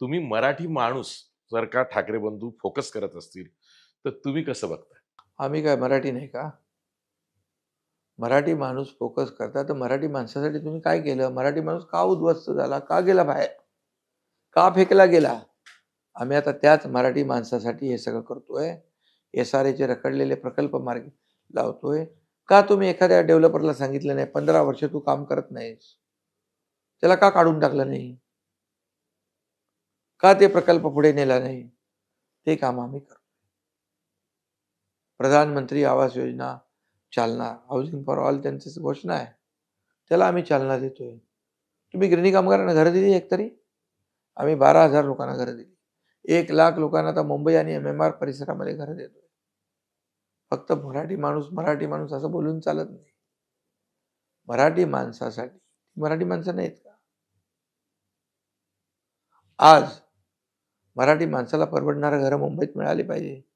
तुम्ही मराठी माणूस जर का ठाकरे बंधू फोकस करत असतील, तर तुम्ही कसं बघताय? आम्ही काय मराठी नाही का? मराठी माणूस फोकस करता, तर मराठी माणसासाठी तुम्ही काय केलं? मराठी माणूस का उद्ध्वस्त झाला? का गेला बाहेर? का फेकला गेला? आम्ही आता त्याच मराठी माणसासाठी हे सगळं करतोय. एस-आर-एचे रखडलेले प्रकल्प मार्गी लावतोय. का तुम्ही एखाद्या डेव्हलपरला सांगितलं नाही, 15 वर्ष तू काम करत नाहीस. त्याला का काढून टाकलं नाही? का ते प्रकल्प पुढे नेला नाही? ते काम आम्ही करतो. प्रधानमंत्री आवास योजना चालना, हाऊसिंग फॉर ऑल त्यांची घोषणा आहे. त्याला आम्ही चालना देतोय. तुम्ही गिरणी कामगारांना घरं दिली एकतरी? आम्ही 12,000 लोकांना घरं दिली. 1,00,000 लोकांना आता मुंबई आणि एम-एम-आर परिसरामध्ये घरं देतोय. फक्त मराठी माणूस असं बोलून चालत नाही. मराठी माणसासाठी मराठी माणसं नाहीत का? आज मराठी माणसाला परवडणारी घरं मुंबईत मिळाली पाहिजे.